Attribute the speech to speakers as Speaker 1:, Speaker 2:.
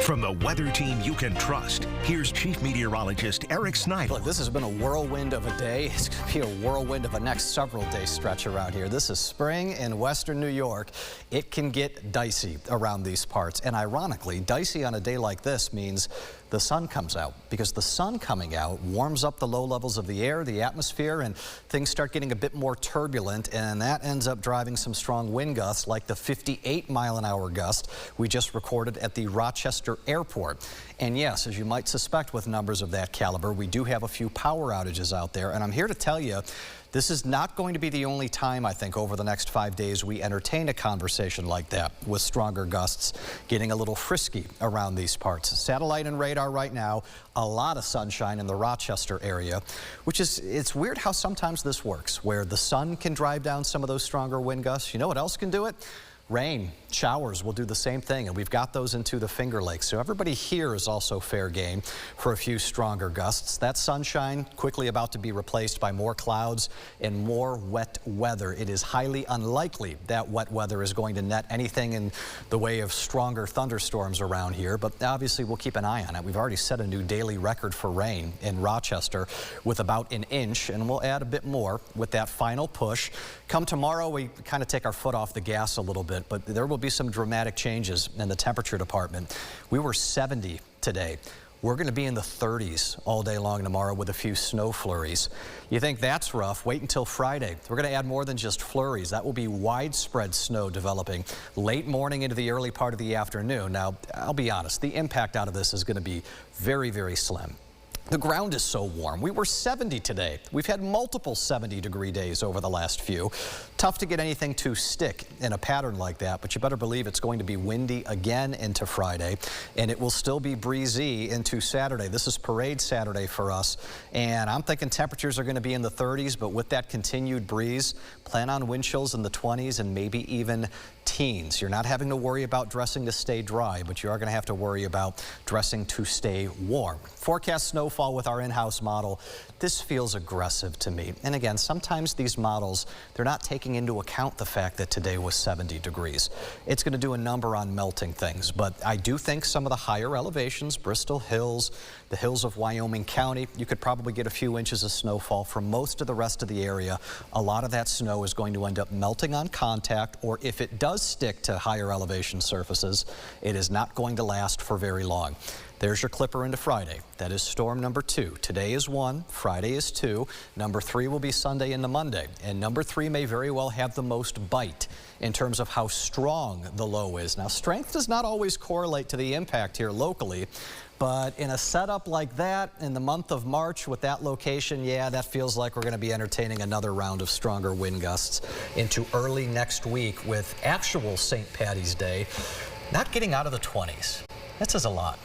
Speaker 1: From the weather team you can trust, here's Chief Meteorologist Eric Snyder.
Speaker 2: Look, this has been a whirlwind of a day. It's going to be a whirlwind of a next several day stretch around here. This is spring in western New York. It can get dicey around these parts. And ironically, dicey on a day like this means the sun comes out, because the sun coming out warms up the low levels of the air, the atmosphere, and things start getting a bit more turbulent, and that ends up driving some strong wind gusts like the 58-mile-an-hour gust we just recorded at the Rochester airport. And yes, as you might suspect with numbers of that caliber, we do have a few power outages out there, and I'm here to tell you this is not going to be the only time, I think, over the next 5 days we entertain a conversation like that, with stronger gusts getting a little frisky around these parts. Satellite and radar right now, a lot of sunshine in the Rochester area, which is, it's weird how sometimes this works, where the sun can drive down some of those stronger wind gusts. You know what else can do it? Rain, showers will do the same thing, and we've got those into the Finger Lakes. So everybody here is also fair game for a few stronger gusts. That sunshine quickly about to be replaced by more clouds and more wet weather. It is highly unlikely that wet weather is going to net anything in the way of stronger thunderstorms around here, but obviously we'll keep an eye on it. We've already set a new daily record for rain in Rochester with about an inch, and we'll add a bit more with that final push. Come tomorrow, we kind of take our foot off the gas a little bit, but there will be some dramatic changes in the temperature department. We were 70 today. We're going to be in the 30s all day long tomorrow with a few snow flurries. You think that's rough? Wait until Friday. We're going to add more than just flurries. That will be widespread snow developing late morning into the early part of the afternoon. Now, I'll be honest, the impact out of this is going to be very, very slim. The ground is so warm. We were 70 today. We've had multiple 70-degree days over the last few. Tough to get anything to stick in a pattern like that, but you better believe it's going to be windy again into Friday, and it will still be breezy into Saturday. This is Parade Saturday for us, and I'm thinking temperatures are going to be in the 30s, but with that continued breeze, plan on wind chills in the 20s and maybe even teens. You're not having to worry about dressing to stay dry, but you are going to have to worry about dressing to stay warm. Forecast snowfall with our in-house model. This feels aggressive to me. And again, sometimes these models, they're not taking into account the fact that today was 70 degrees. It's going to do a number on melting things, but I do think some of the higher elevations, Bristol Hills, the hills of Wyoming County, you could probably get a few inches of snowfall. For most of the rest of the area, a lot of that snow is going to end up melting on contact, or if it does stick to higher elevation surfaces, it is not going to last for very long. There's your clipper into Friday. That is storm number 2. Today is 1, Friday is 2. Number 3 will be Sunday into Monday. And number 3 may very well have the most bite in terms of how strong the low is. Now, strength does not always correlate to the impact here locally, but in a setup like that, in the month of March with that location, yeah, that feels like we're going to be entertaining another round of stronger wind gusts into early next week, with actual St. Patty's Day not getting out of the 20s. That says a lot.